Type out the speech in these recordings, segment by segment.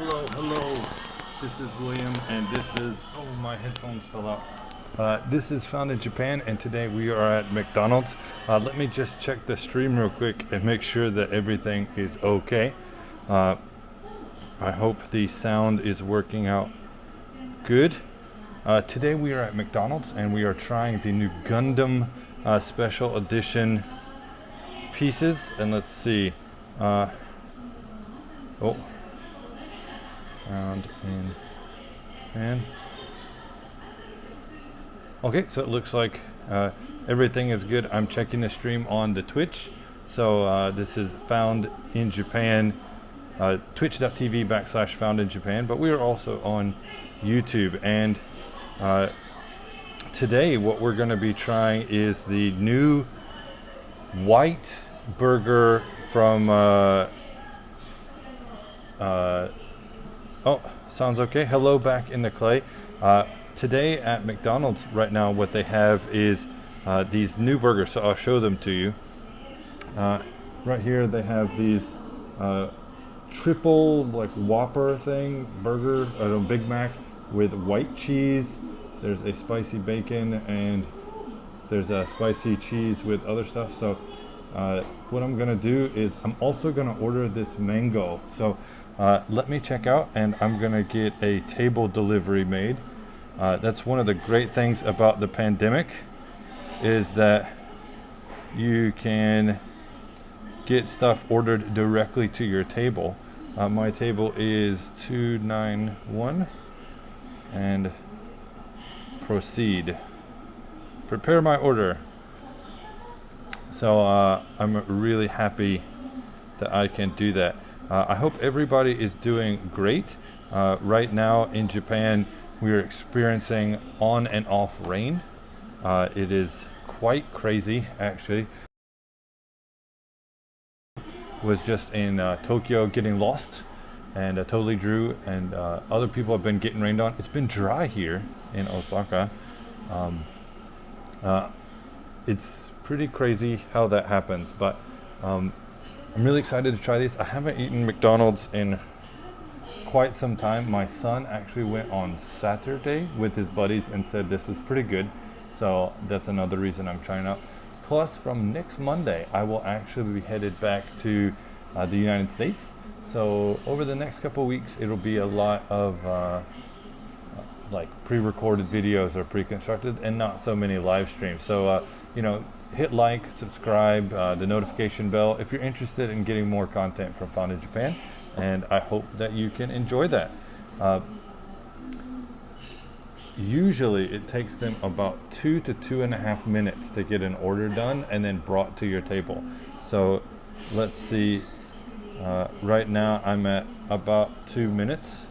Hello, hello. This is William, and this is. Oh, my headphones fell out. This is Found in Japan, and today we are at McDonald's. Let me just check the stream real quick and make sure that everything is okay. I hope the sound is working out good. Today we are at McDonald's, and we are trying the new Gundam special edition pieces. And let's see. Oh. Found in Japan. Okay, so it looks like everything is good. I'm checking the stream on the Twitch. So this is Found in Japan, twitch.tv/Found in Japan. But we are also on YouTube. And today what we're going to be trying is the new white burger from... Oh, sounds okay. Hello back in the clay. Today at McDonald's right now what they have is these new burgers, so I'll show them to you. Right here they have these triple like Whopper thing burger, Big Mac with white cheese. There's a spicy bacon and there's a spicy cheese with other stuff. So what I'm gonna do is I'm also gonna order this mango. So let me check out, and I'm gonna get a table delivery made. That's one of the great things about the pandemic, is that you can get stuff ordered directly to your table. My table is 291, and proceed. Prepare my order. So I'm really happy that I can do that. I hope everybody is doing great. Right now in Japan, we are experiencing on and off rain. It is quite crazy, actually. Was just in Tokyo getting lost, and totally drew, and other people have been getting rained on. It's been dry here in Osaka. It's pretty crazy how that happens, but I'm really excited to try these. I haven't eaten McDonald's in quite some time. My son actually went on Saturday with his buddies and said this was pretty good. So that's another reason I'm trying out. Plus, from next Monday, I will actually be headed back to the United States. So over the next couple of weeks, it'll be a lot of like pre-recorded videos or pre-constructed, and not so many live streams. So hit like, subscribe, the notification bell if you're interested in getting more content from Found in Japan, and I hope that you can enjoy that. Usually it takes them about 2 to 2.5 minutes to get an order done and then brought to your table. So let's see, right now I'm at about 2 minutes.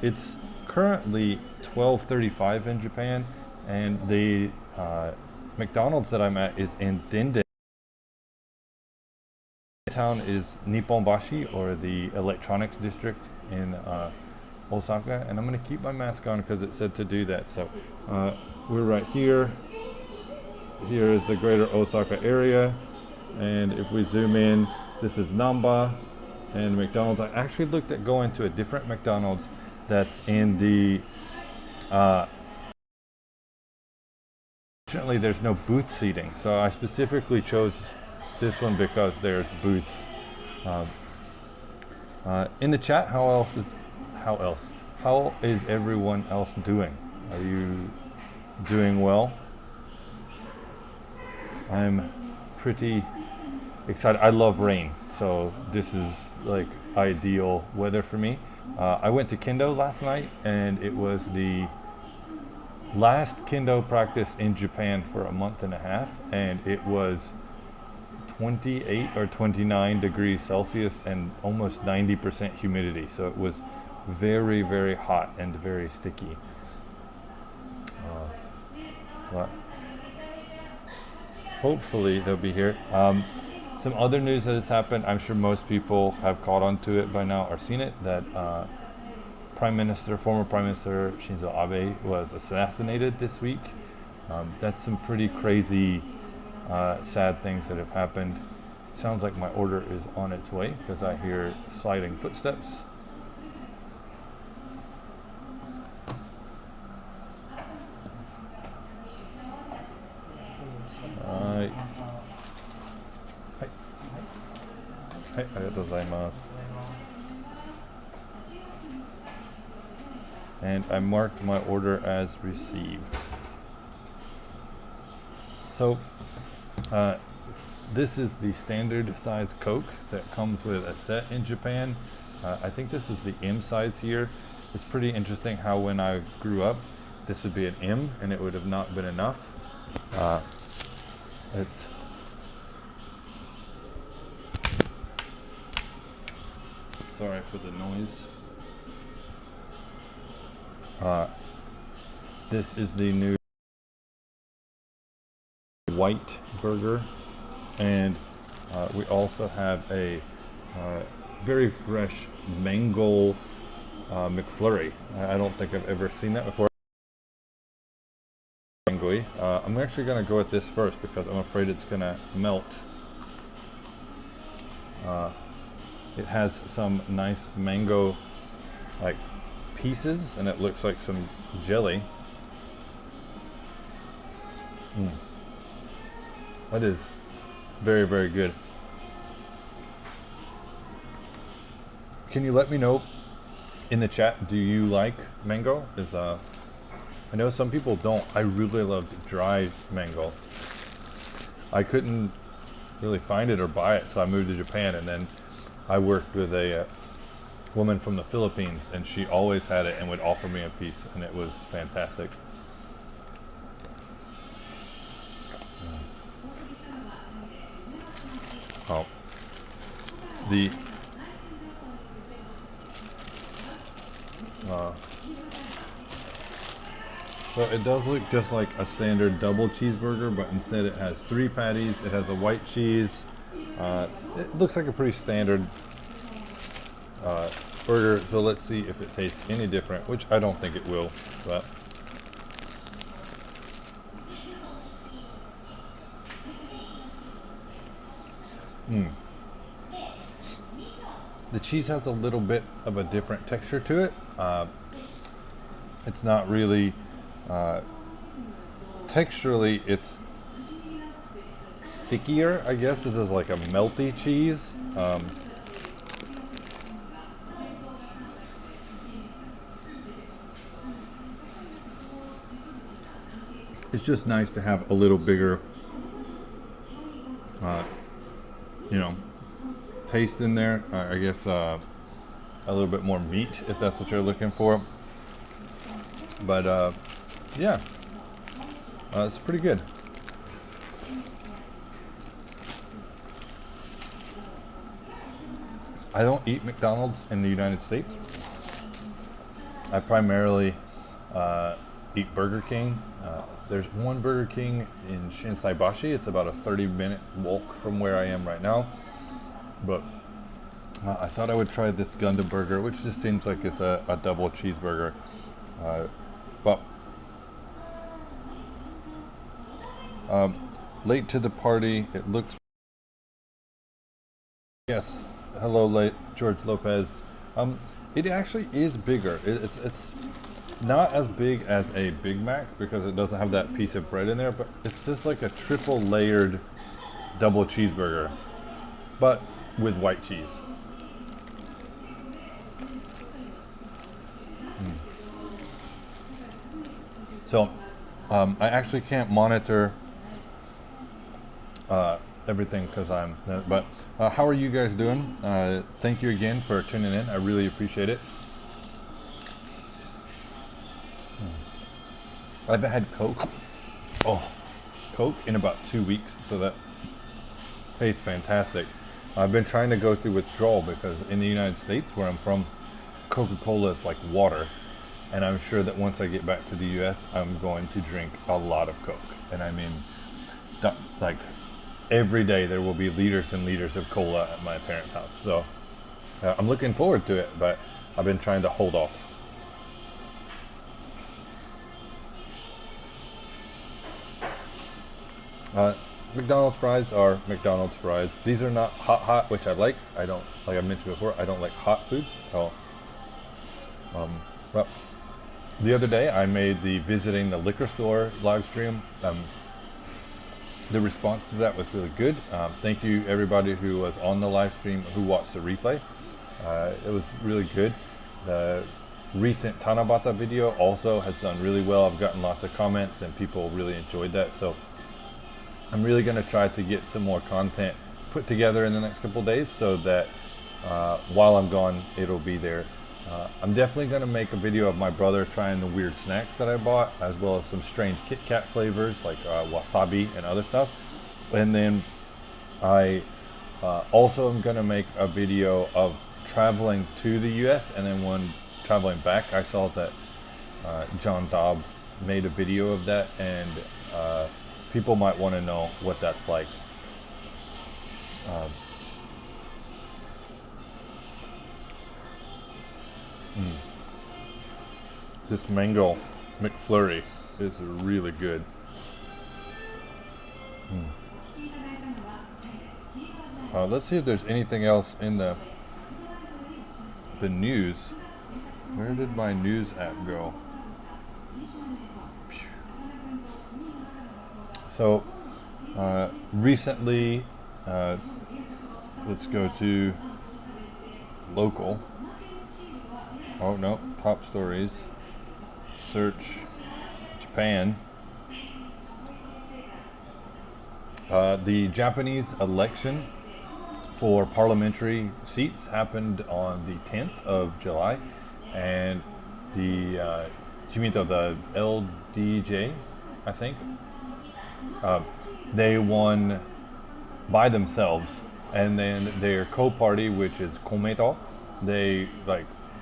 It's currently 12:35 in Japan, and the McDonald's that I'm at is in Denden. Town is Nipponbashi, or the electronics district in Osaka, and I'm going to keep my mask on because it said to do that. So we're right here. Here is the greater Osaka area, and if we zoom in, this is Namba and McDonald's. I actually looked at going to a different McDonald's that's in the fortunately there's no booth seating, so I specifically chose this one because there's booths. In the chat, how is everyone else doing? Are you doing well? I'm pretty excited. I love rain, so this is like ideal weather for me. I went to kendo last night, and it was the last kendo practice in Japan for a month and a half, and it was 28 or 29 degrees Celsius and almost 90% humidity. So it was very, very hot and very sticky. But hopefully they'll be here. Some other news that has happened, I'm sure most people have caught on to it by now or seen it, that former Prime Minister Shinzo Abe was assassinated this week. That's some pretty crazy, sad things that have happened. Sounds like my order is on its way because I hear sliding footsteps. arigatou gozaimasu. And I marked my order as received. So, this is the standard size Coke that comes with a set in Japan. I think this is the M size here. It's pretty interesting how when I grew up, this would be an M and it would have not been enough. It's sorry for the noise. This is the new white burger, and we also have a very fresh mango McFlurry. I don't think I've ever seen that before. I'm actually going to go with this first because I'm afraid it's going to melt. It has some nice mango like pieces, and it looks like some jelly. That is very, very good. Can you let me know in the chat, do you like mango? I know some people don't. I really loved dried mango. I couldn't really find it or buy it till I moved to Japan, and then I worked with a woman from the Philippines, and she always had it and would offer me a piece, and it was fantastic. Oh, so it does look just like a standard double cheeseburger, but instead it has 3 patties. It has a white cheese. It looks like a pretty standard burger. So let's see if it tastes any different, which I don't think it will. But the cheese has a little bit of a different texture to it. It's not really texturally, it's stickier, I guess. This is like a melty cheese. It's just nice to have a little bigger, taste in there. I guess a little bit more meat, if that's what you're looking for. But yeah, it's pretty good. I don't eat McDonald's in the United States. I primarily eat Burger King. There's one Burger King in Shinsaibashi. It's about a 30-minute walk from where I am right now. But I thought I would try this Gundam burger, which just seems like it's a double cheeseburger. But late to the party, it looks. Yes, hello, late George Lopez. It actually is bigger. It's not as big as a Big Mac because it doesn't have that piece of bread in there, but it's just like a triple layered double cheeseburger, but with white cheese. So I actually can't monitor everything because but how are you guys doing? Thank you again for tuning in. I really appreciate it. I haven't had Coke in about 2 weeks, so that tastes fantastic. I've been trying to go through withdrawal because in the United States, where I'm from, Coca-Cola is like water. And I'm sure that once I get back to the US, I'm going to drink a lot of Coke. And I mean, like every day there will be liters and liters of cola at my parents' house. So I'm looking forward to it, but I've been trying to hold off. McDonald's fries are McDonald's fries. These are not hot, which I like. I don't, like I mentioned before, I don't like hot food. Well, the other day I made the visiting the liquor store live stream. the response to that was really good. Thank you everybody who was on the live stream, who watched the replay. It was really good. The recent Tanabata video also has done really well. I've gotten lots of comments and people really enjoyed that. So I'm really going to try to get some more content put together in the next couple days so that while I'm gone, it'll be there. I'm definitely going to make a video of my brother trying the weird snacks that I bought, as well as some strange Kit Kat flavors like wasabi and other stuff. And then I also am going to make a video of traveling to the US, and then when traveling back, I saw that John Dobb made a video of that, and people might want to know what that's like. This mango McFlurry is really good. Let's see if there's anything else in the news. Where did my news app go? So recently, let's go to local. Oh no, top stories. Search Japan. The Japanese election for parliamentary seats happened on the 10th of July, and the Chimito, the LDJ, I think, they won by themselves, and then their co-party, which is Komeito, they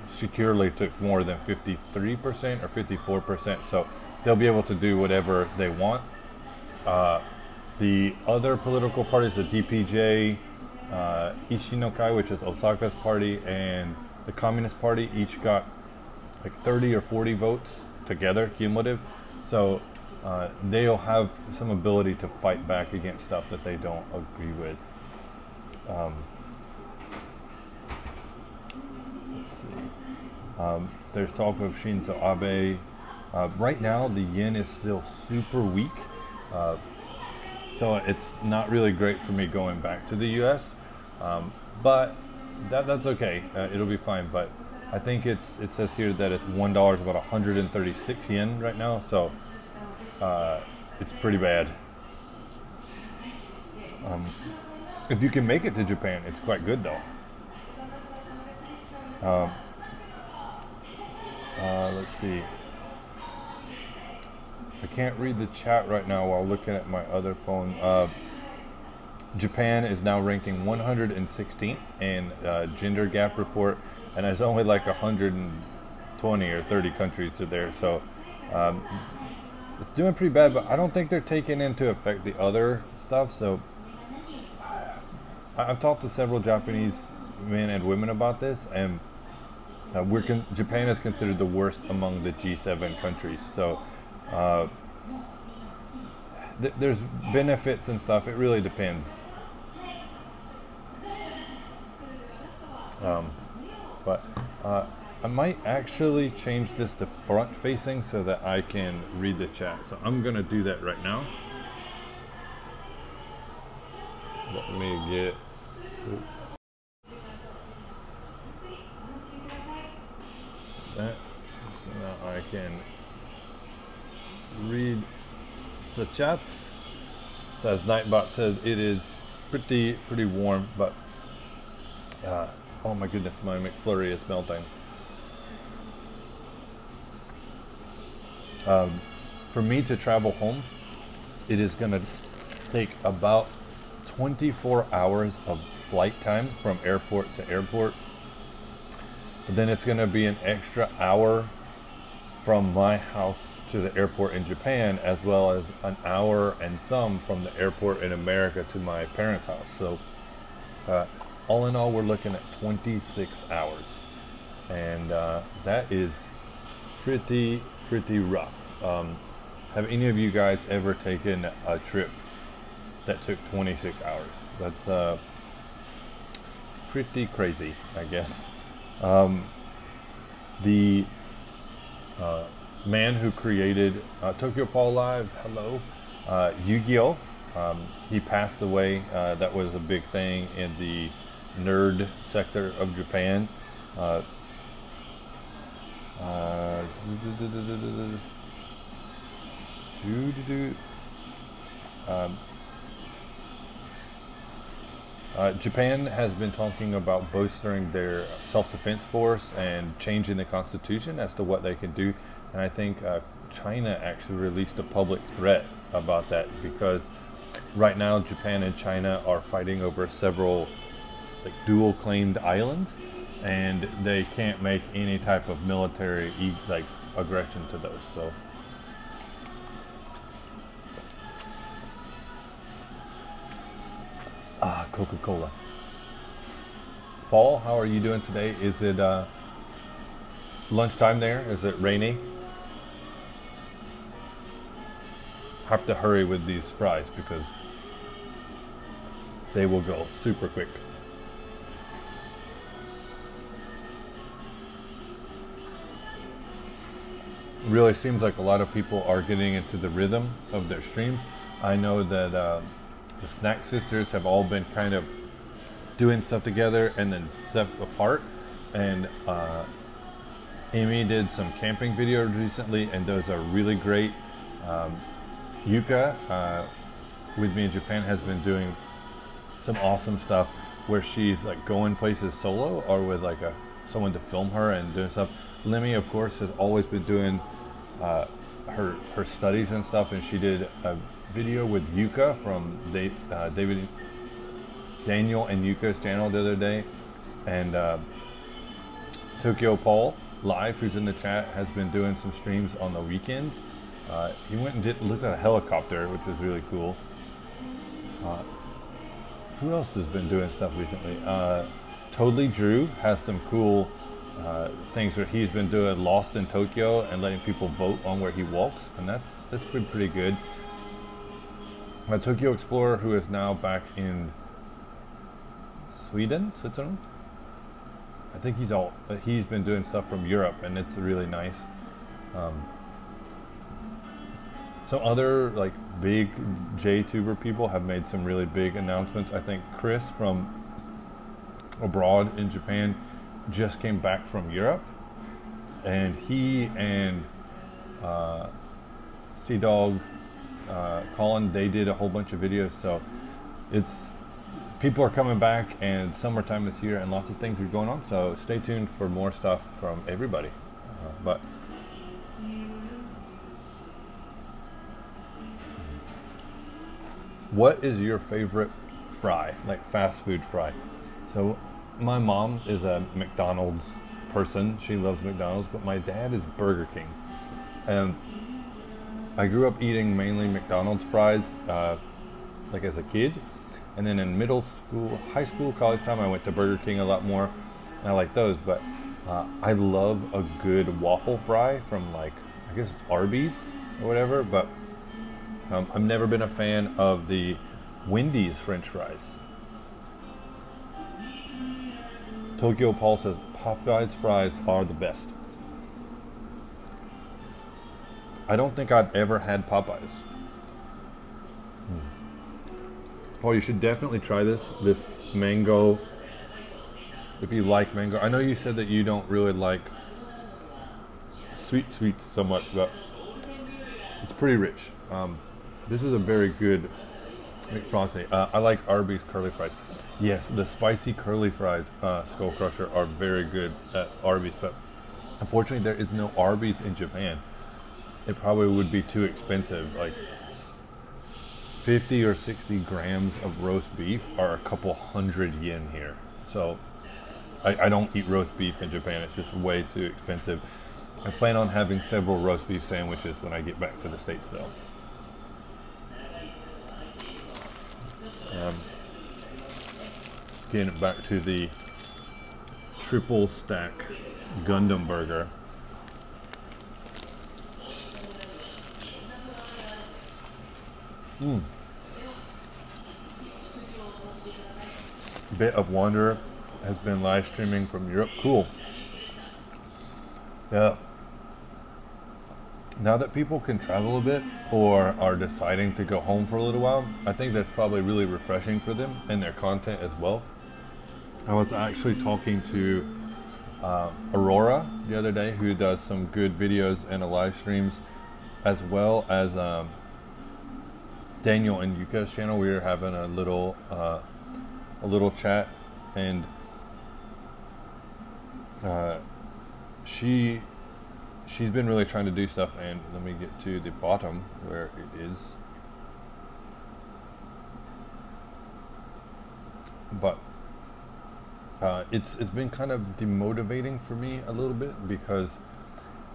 securely took more than 53% or 54%, so they'll be able to do whatever they want. The other political parties, the DPJ, Ishinokai, which is Osaka's party, and the Communist Party, each got 30 or 40 votes together, cumulative. So they'll have some ability to fight back against stuff that they don't agree with. Let's see. There's talk of Shinzo Abe. Right now, the yen is still super weak. So it's not really great for me going back to the U.S., but that's okay. It'll be fine. But I think it says here that it's $1 is about 136 yen right now, so it's pretty bad. If you can make it to Japan, it's quite good though. Let's see. I can't read the chat right now while looking at my other phone. Japan is now ranking 116th in gender gap report, and there's only 120 or 30 countries to there, so it's doing pretty bad, but I don't think they're taking into effect the other stuff. So I've talked to several Japanese men and women about this, and Japan is considered the worst among the G7 countries. So there's benefits and stuff. It really depends. But I might actually change this to front facing so that I can read the chat. So I'm gonna do that right now. Let me get that. So now I can read the chat. So as Nightbot says, it is pretty warm, but oh my goodness, my McFlurry is melting. For me to travel home, it is gonna take about 24 hours of flight time from airport to airport. But then it's gonna be an extra hour from my house to the airport in Japan, as well as an hour and some from the airport in America to my parents' house. So all in all, we're looking at 26 hours, and that is pretty rough. Have any of you guys ever taken a trip that took 26 hours? That's pretty crazy, I guess. The man who created Tokyo Paul Live, hello, Yu-Gi-Oh! He passed away. That was a big thing in the nerd sector of Japan. Uh, uh, um, Japan has been talking about bolstering their self-defense force and changing the constitution as to what they can do. And I think China actually released a public threat about that, because right now Japan and China are fighting over several like dual claimed islands, and they can't make any type of military like aggression to those. So Coca-Cola. Paul, how are you doing today? Is it lunchtime there? Is it rainy? Have to hurry with these fries because they will go super quick. Really seems like a lot of people are getting into the rhythm of their streams. I know that the Snack Sisters have all been kind of doing stuff together and then stuff apart. And Amy did some camping videos recently, and those are really great. Yuka, with me in Japan, has been doing some awesome stuff where she's like going places solo or with like someone to film her and doing stuff. Lemmy, of course, has always been doing her studies and stuff, and she did a video with Yuka from Daniel and Yuka's channel the other day. And Tokyo Paul Live, who's in the chat, has been doing some streams on the weekend. He went and looked at a helicopter, which was really cool. Who else has been doing stuff recently? Totally Drew has some cool things where he's been doing Lost in Tokyo and letting people vote on where he walks, and that's been pretty good. Tokyo Explorer, who is now back in Switzerland. I think he's been doing stuff from Europe, and it's really nice. Some other like big JTuber people have made some really big announcements. I think Chris from abroad in Japan just came back from Europe, and he and Sea Dog, Colin, they did a whole bunch of videos. So people are coming back, and summertime this year, and lots of things are going on. So stay tuned for more stuff from everybody. But what is your favorite fry, like fast food fry? So my mom is a McDonald's person. She loves McDonald's, but my dad is Burger King. And I grew up eating mainly McDonald's fries, like as a kid. And then in middle school, high school, college time, I went to Burger King a lot more. And I like those, but I love a good waffle fry from like, I guess it's Arby's or whatever, but I've never been a fan of the Wendy's French fries. Tokyo Paul says Popeye's fries are the best. I don't think I've ever had Popeyes. Paul, you should definitely try this mango, if you like mango. I know you said that you don't really like sweets so much, but it's pretty rich. This is a very good McFrosty. I like Arby's curly fries. Yes, the spicy curly fries, Skull Crusher, are very good at Arby's, but unfortunately there is no Arby's in Japan. It probably would be too expensive. Like 50 or 60 grams of roast beef are a couple hundred yen here. So I don't eat roast beef in Japan. It's just way too expensive. I plan on having several roast beef sandwiches when I get back to the States though. Getting back to the triple stack Gundam burger. Bit of Wanderer has been live streaming from Europe. Cool. Yeah. Now that people can travel a bit or are deciding to go home for a little while, I think that's probably really refreshing for them and their content as well. I was actually talking to Aurora the other day, who does some good videos and live streams, as well as Daniel and Yuka's channel. We were having a little chat, and she's been really trying to do stuff. And let me get to the bottom where it is. But it's been kind of demotivating for me a little bit, because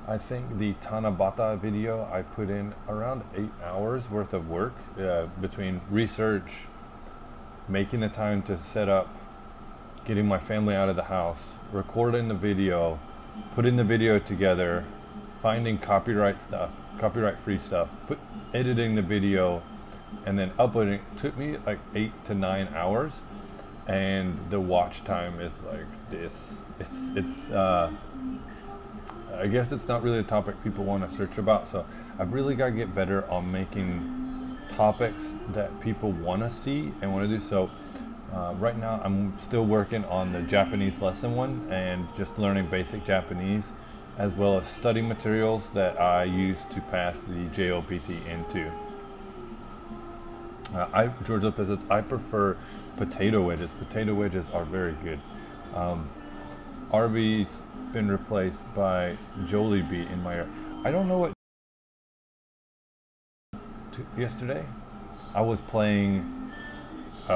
I think the Tanabata video, I put in around 8 hours worth of work between research, making the time to set up, getting my family out of the house, recording the video, putting the video together, finding copyright free stuff, editing the video, and then uploading. It took me like 8 to 9 hours. And the watch time is like this. It's I guess it's not really a topic people want to search about. So I've really got to get better on making topics that people want to see and want to do. So right now I'm still working on the Japanese lesson one, and just learning basic Japanese, as well as study materials that I use to pass the JOPT into. George Lopez says, I prefer potato wedges. Potato wedges are very good. Arby's been replaced by Jollibee in my area. I don't know what. Yesterday, I was playing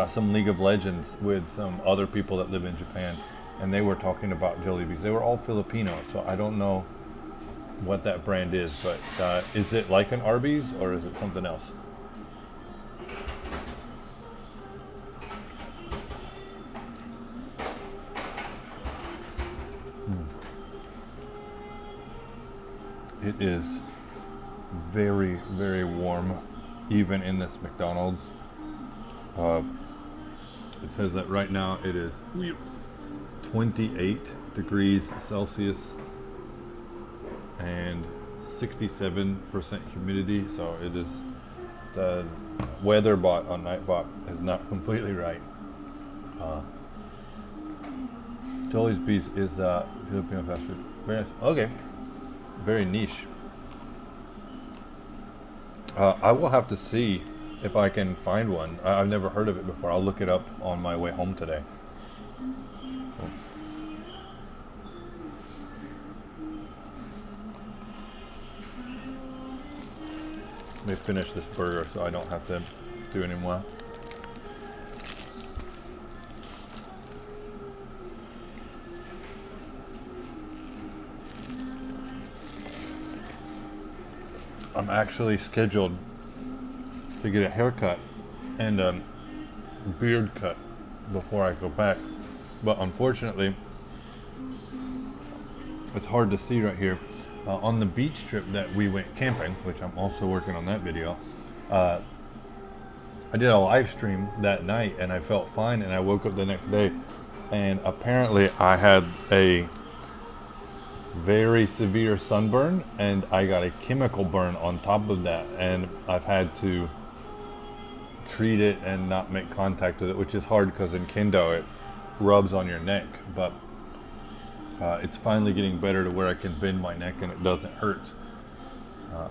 some League of Legends with some other people that live in Japan, and they were talking about Jollibees. They were all Filipino, so I don't know what that brand is, but is it like an Arby's or is it something else? It is very, very warm, even in this McDonald's. It says that right now it is 28 degrees Celsius and 67% humidity. So it is, the weather bot on Nightbot is not completely right. Jollibee is Filipino fast food. Very nice. Okay. Very niche. I will have to see if I can find one. I've never heard of it before. I'll look it up on my way home today. Let me finish this burger so I don't have to do any more. I'm actually scheduled to get a haircut and a beard cut before I go back, but unfortunately it's hard to see right here. On the beach trip that we went camping, which I'm also working on that video, I did a live stream that night and I felt fine, and I woke up the next day and apparently I had a very severe sunburn, and I got a chemical burn on top of that, and I've had to treat it and not make contact with it, which is hard because in kendo it rubs on your neck, but it's finally getting better to where I can bend my neck and it doesn't hurt.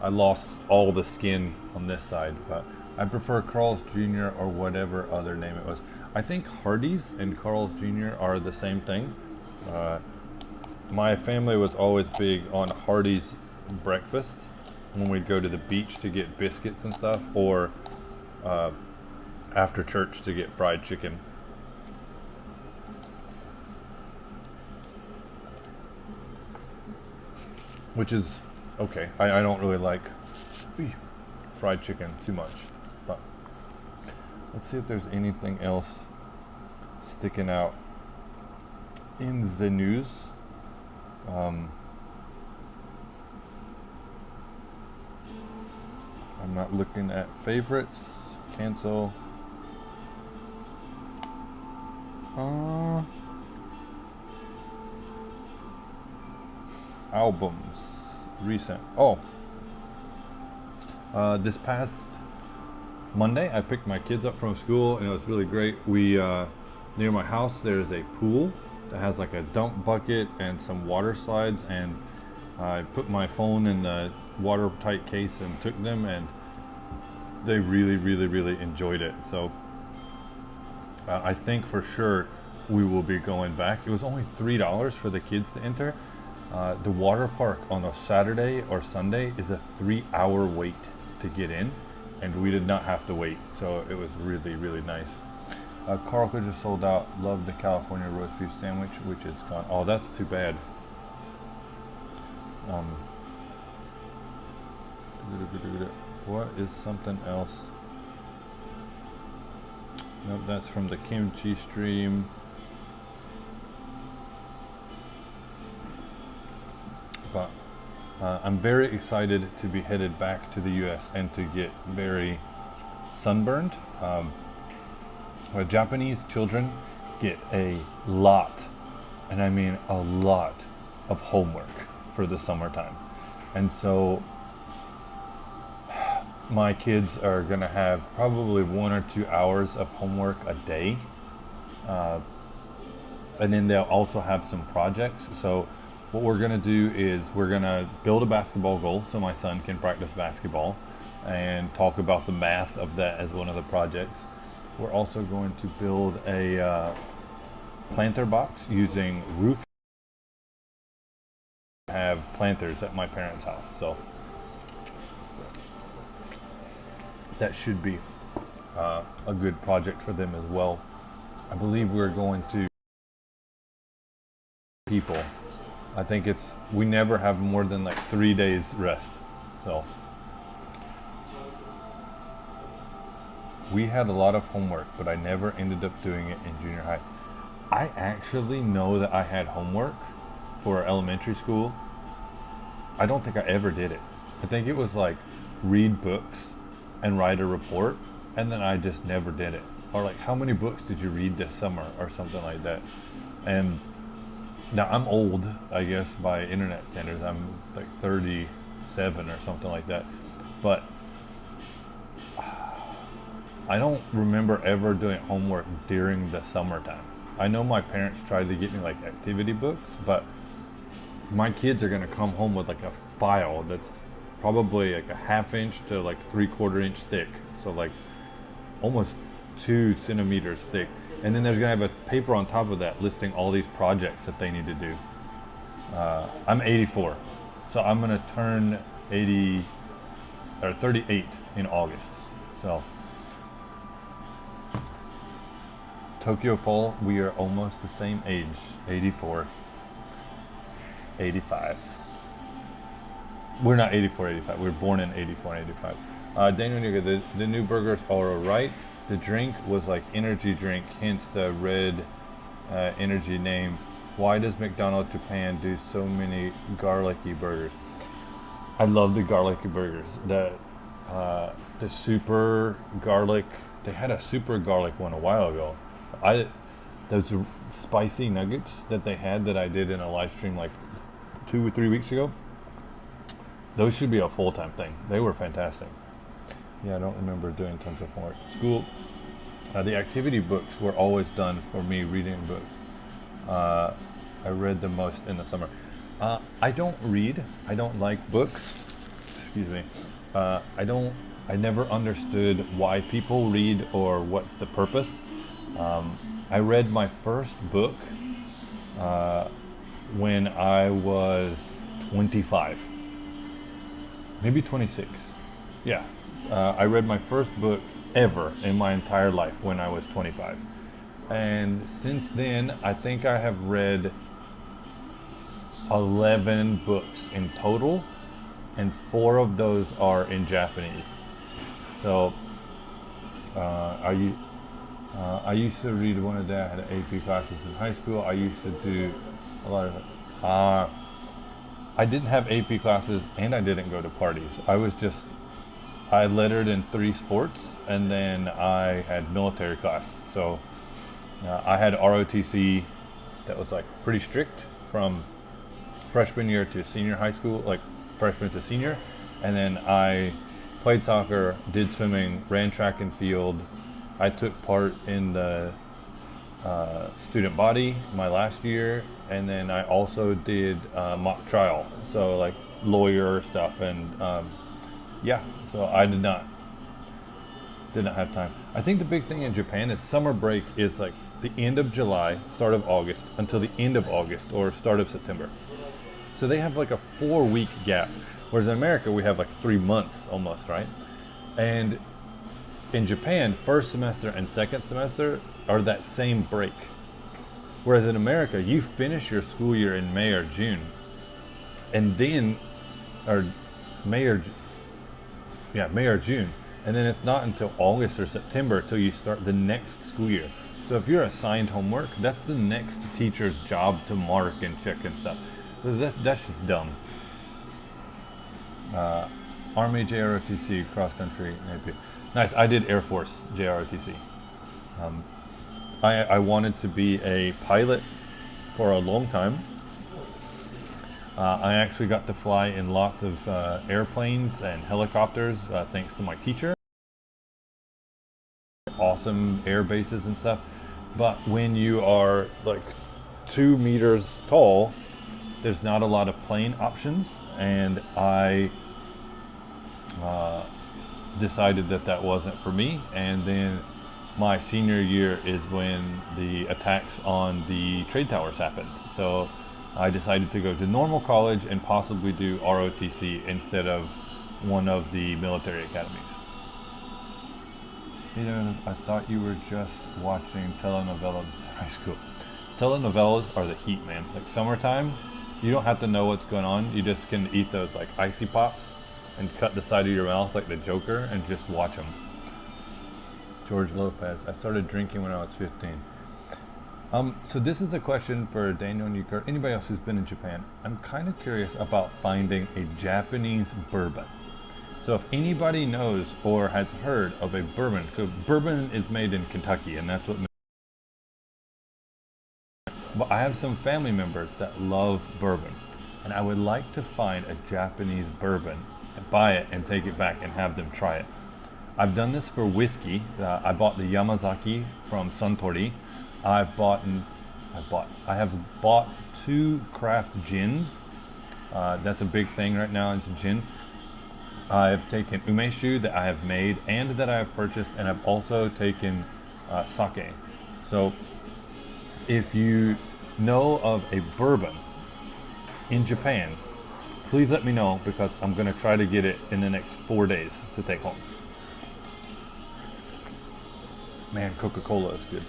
I lost all the skin on this side, but I prefer Carl's Jr. or whatever other name it was. I think Hardee's and Carl's Jr. are the same thing. My family was always big on Hardee's breakfast when we'd go to the beach to get biscuits and stuff, or after church to get fried chicken. Which is okay. I don't really like fried chicken too much. But let's see if there's anything else sticking out in the news. I'm not looking at favorites. Cancel. Albums. Recent. Oh, This past Monday, I picked my kids up from school, and it was really great. We near my house, there's a pool that has like a dump bucket and some water slides, and I put my phone in the watertight case and took them, and they really enjoyed it. So I think for sure we will be going back. It was only $3 for the kids to enter. The water park on a Saturday or Sunday is a 3-hour wait to get in, and we did not have to wait, so it was really nice. Carl could just sold out. Loved the California roast beef sandwich, which is gone. Oh, that's too bad. What is something else? Nope, that's from the kimchi stream. But I'm very excited to be headed back to the US and to get very sunburned. Japanese children get a lot, and I mean a lot, of homework for the summertime. And so my kids are going to have probably 1 or 2 hours of homework a day. And then they'll also have some projects. So what we're going to do is we're going to build a basketball goal so my son can practice basketball and talk about the math of that as one of the projects. We're also going to build a planter box using roof. I have planters at my parents' house, so that should be a good project for them as well. I believe we're going to people. I think we never have more than like 3 days rest. So we had a lot of homework, but I never ended up doing it in junior high. I actually know that I had homework for elementary school. I don't think I ever did it. I think it was like read books and write a report, and then I just never did it. Or like, how many books did you read this summer, or something like that. And now I'm old, I guess, by internet standards. I'm like 37 or something like that. But I don't remember ever doing homework during the summertime. I know my parents tried to get me like activity books, but my kids are gonna come home with like a file that's probably like a 1/2 inch to like 3/4 inch thick. So like almost 2 centimeters thick. And then there's gonna have a paper on top of that listing all these projects that they need to do. I'm 84, so I'm gonna turn 80 or 38 in August. So Tokyo Paul, we are almost the same age. 84, 85. We're not 84, 85. We were born in 84 and 85. Daniel Nigga, the new burgers are alright. The drink was like energy drink, hence the red energy name. Why does McDonald's Japan do so many garlicky burgers? I love the garlicky burgers. The super garlic. They had a super garlic one a while ago. Those spicy nuggets that they had that I did in a live stream like 2 or 3 weeks ago. Those should be a full-time thing. They were fantastic. Yeah, I don't remember doing tons of homework. School, the activity books were always done for me reading books. I read the most in the summer. I don't read. I don't like books. Excuse me. I never understood why people read or what's the purpose. I read my first book when I was 25, maybe 26. Yeah. I read my first book ever in my entire life when I was 25. And since then, I think I have read 11 books in total, and 4 of those are in Japanese. So, I used to read one of that. I had AP classes in high school. I used to do a lot of I didn't have AP classes, and I didn't go to parties. I lettered in 3 sports, and then I had military class. So I had ROTC that was like pretty strict from freshman year to senior high school, like freshman to senior. And then I played soccer, did swimming, ran track and field. I took part in the student body my last year, and then I also did mock trial, so like lawyer stuff, and yeah. So I did not have time. I think the big thing in Japan is summer break is like the end of July, start of August, until the end of August or start of September. So they have like a 4 week gap, whereas in America we have like 3 months almost, right? And in Japan, first semester and second semester are that same break. Whereas in America, you finish your school year in May or June, and then, or May or, yeah, May or June, and then it's not until August or September till you start the next school year. So if you're assigned homework, that's the next teacher's job to mark and check and stuff. So that's just dumb. Army JROTC, cross country, AP. Nice. I did Air Force JROTC. I wanted to be a pilot for a long time. I actually got to fly in lots of airplanes and helicopters thanks to my teacher. Awesome air bases and stuff. But when you are like 2 meters tall, there's not a lot of plane options, and I decided that wasn't for me. And then my senior year is when the attacks on the trade towers happened. So I decided to go to normal college and possibly do ROTC instead of one of the military academies. You know, I thought you were just watching telenovelas in high school. Telenovelas are the heat, man. Like summertime, you don't have to know what's going on. You just can eat those like icy pops and cut the side of your mouth like the Joker and just watch them. George Lopez. I started drinking when I was 15. So this is a question for Daniel and Yuka, anybody else who's been in Japan. I'm kind of curious about finding a Japanese bourbon. So if anybody knows or has heard of a bourbon, so bourbon is made in Kentucky, and that's what. But I have some family members that love bourbon, and I would like to find a Japanese bourbon and buy it and take it back and have them try it. I've done this for whiskey. I bought the Yamazaki from Suntory. I have bought 2 craft gins. That's a big thing right now, it's gin. I've taken umeshu that I have made and that I have purchased, and I've also taken sake. So if you know of a bourbon in Japan, please let me know, because I'm going to try to get it in the next 4 days to take home. Man, Coca-Cola is good.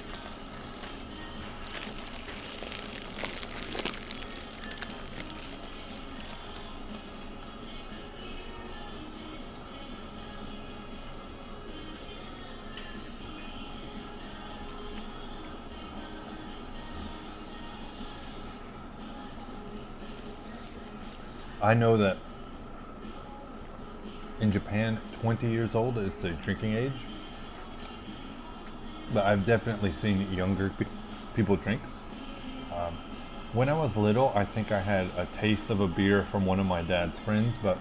I know that in Japan, 20 years old is the drinking age, but I've definitely seen younger people drink. When I was little, I think I had a taste of a beer from one of my dad's friends, but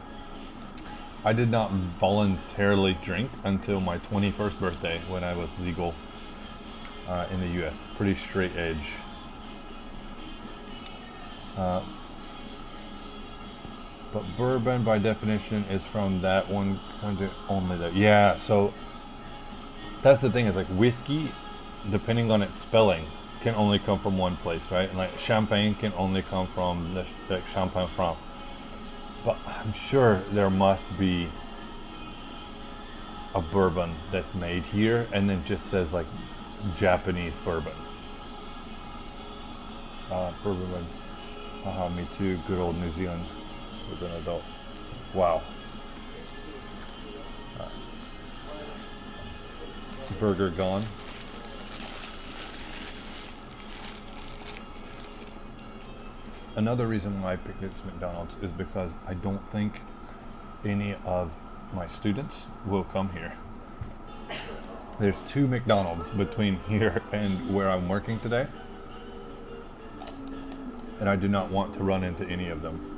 I did not voluntarily drink until my 21st birthday, when I was legal in the US. Pretty straight edge. But bourbon, by definition, is from that one country only. Yeah, so that's the thing, is like whiskey, depending on its spelling, can only come from one place, right? And like champagne can only come from the Champagne, France. But I'm sure there must be a bourbon that's made here and then just says like Japanese bourbon. Bourbon. Haha, me too. Good old New Zealand as an adult. Wow. Burger gone. Another reason why I picked this McDonald's is because I don't think any of my students will come here. There's 2 McDonald's between here and where I'm working today, and I do not want to run into any of them.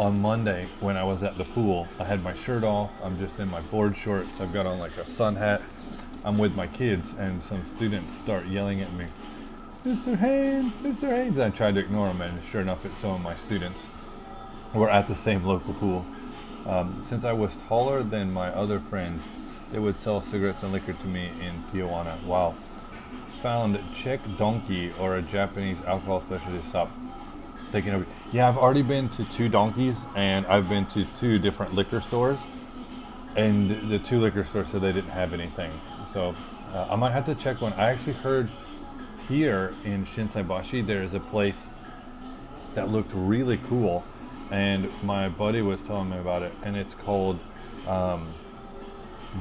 on Monday when I was at the pool, I had my shirt off. I'm just in my board shorts. I've got on like a sun hat. I'm with my kids, and some students start yelling at me, "Mr. Haynes, Mr. Haynes." I tried to ignore them, and sure enough, it's some of my students. We're at the same local pool. Since I was taller than my other friends, they would sell cigarettes and liquor to me in Tijuana. Wow. Found Czech Donkey or a Japanese alcohol specialty shop. Taking over. Yeah, I've already been to 2 Donkeys, and I've been to 2 different liquor stores, and the 2 liquor stores said they didn't have anything. So I might have to check one. I actually heard here in Shinsaibashi there is a place that looked really cool, and my buddy was telling me about it, and it's called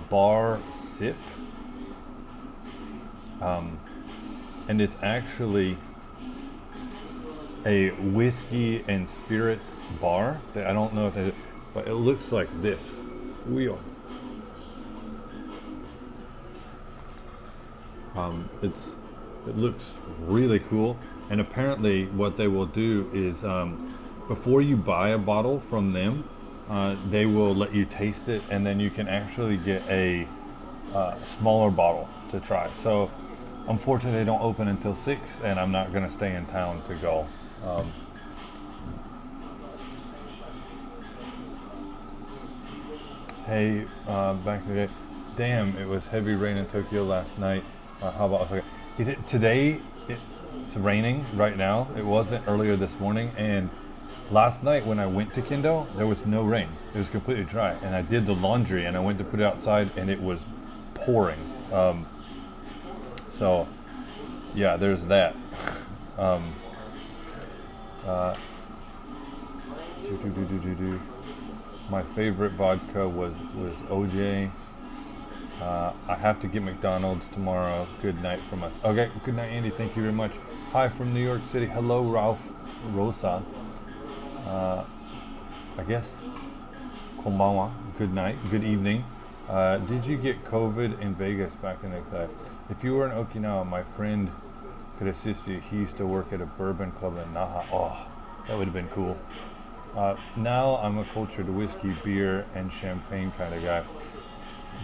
Bar Sip, and it's actually a whiskey and spirits bar. I don't know if it, but it looks like this. Wheel. It looks really cool, and apparently what they will do is before you buy a bottle from them, they will let you taste it, and then you can actually get a smaller bottle to try. So unfortunately they don't open until 6, and I'm not going to stay in town to go. Hey, back in the day, damn, it was heavy rain in Tokyo last night. How about okay? Today it's raining right now. It wasn't earlier this morning, and last night when I went to Kendo, there was no rain. It was completely dry, and I did the laundry, and I went to put it outside, and it was pouring. So yeah, there's that. My favorite vodka was OJ. I have to get McDonald's tomorrow. Good night from us. Okay, good night, Andy. Thank you very much. Hi from New York City. Hello, Ralph Rosa. I guess konbanwa. Good night. Good evening. Did you get COVID in Vegas back in the day? If you were in Okinawa, my friend could assist you. He used to work at a bourbon club in Naha. Oh, that would have been cool. Now I'm a cultured whiskey, beer, and champagne kind of guy.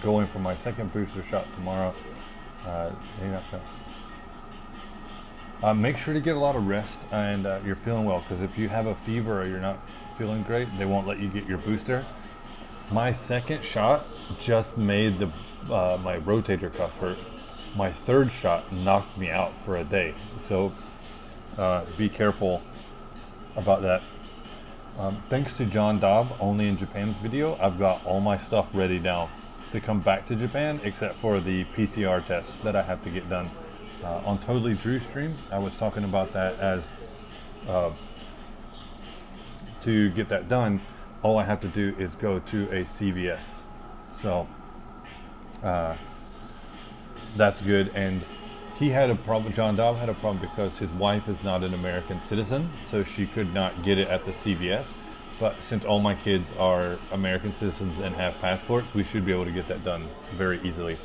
Going for my second booster shot tomorrow. Make sure to get a lot of rest, and you're feeling well, because if you have a fever or you're not feeling great, they won't let you get your booster. My second shot just made my rotator cuff hurt. My third shot knocked me out for a day. So be careful about that. Thanks to John Dobb, Only in Japan's video, I've got all my stuff ready now to come back to Japan, except for the PCR test that I have to get done. On Totally Drew stream, I was talking about that as to get that done, all I have to do is go to a CVS. So that's good. And he had a problem, John Dobb had a problem because his wife is not an American citizen, so she could not get it at the CVS. But since all my kids are American citizens and have passports, we should be able to get that done very easily.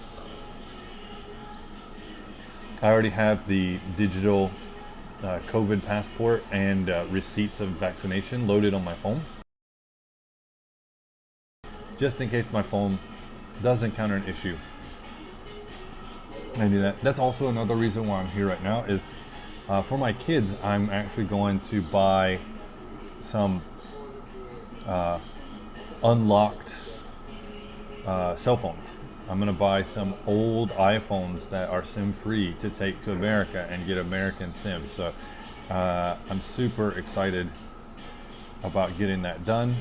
I already have the digital COVID passport and receipts of vaccination loaded on my phone, just in case my phone does encounter an issue. I do that. That's also another reason why I'm here right now is for my kids, I'm actually going to buy some unlocked cell phones. I'm going to buy some old iPhones that are SIM free to take to America and get American SIM. So I'm super excited about getting that done.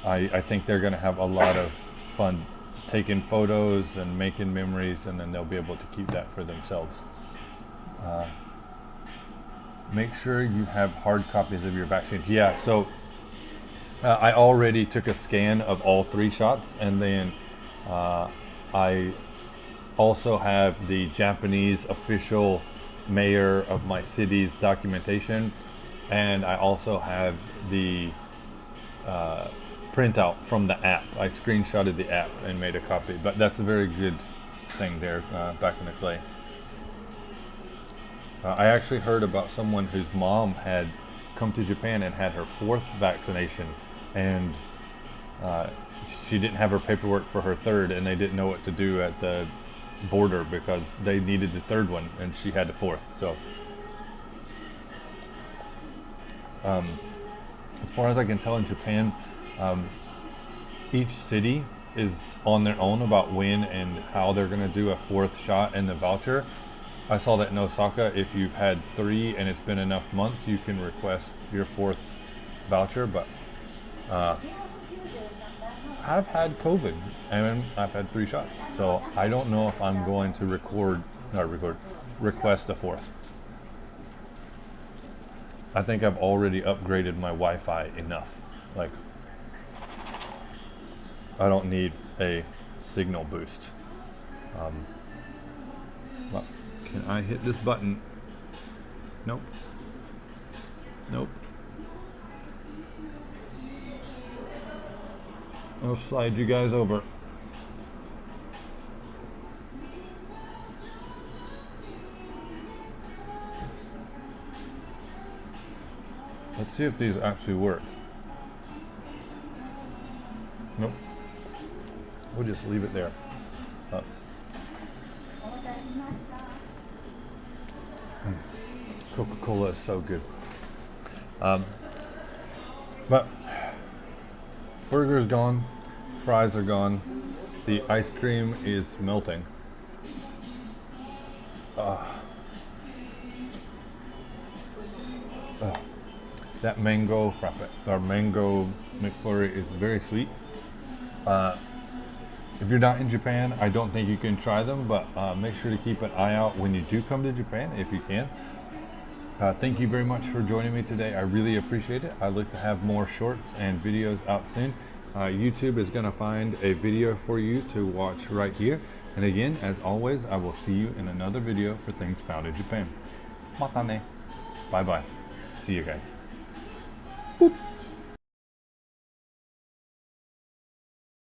I think they're going to have a lot of fun taking photos and making memories, and then they'll be able to keep that for themselves. Make sure you have hard copies of your vaccines. Yeah, so I already took a scan of all 3 shots, and then I also have the Japanese official mayor of my city's documentation, and I also have the printout from the app. I screenshotted the app and made a copy, but that's a very good thing there back in the clay. I actually heard about someone whose mom had come to Japan and had her 4th vaccination, and she didn't have her paperwork for her 3rd, and they didn't know what to do at the border because they needed the 3rd one, and she had the 4th. So, as far as I can tell, in Japan, each city is on their own about when and how they're going to do a 4th shot and the voucher. I saw that in Osaka, if you've had 3 and it's been enough months, you can request your 4th voucher. But I've had COVID and I've had 3 shots, so I don't know if I'm going to request a 4th. I think I've already upgraded my Wi-Fi enough. Like, I don't need a signal boost. Well, can I hit this button? Nope. Nope. I'll slide you guys over. Let's see if these actually work. Nope. We'll just leave it there. Coca-Cola is so good. But burger's gone, fries are gone, the ice cream is melting. That mango frappe or mango McFlurry is very sweet. If you're not in Japan, I don't think you can try them, but make sure to keep an eye out when you do come to Japan, if you can. Thank you very much for joining me today. I really appreciate it. I'd like to have more shorts and videos out soon. YouTube is going to find a video for you to watch right here. And again, as always, I will see you in another video for things found in Japan. Mata ne. Bye bye. See you guys. Boop.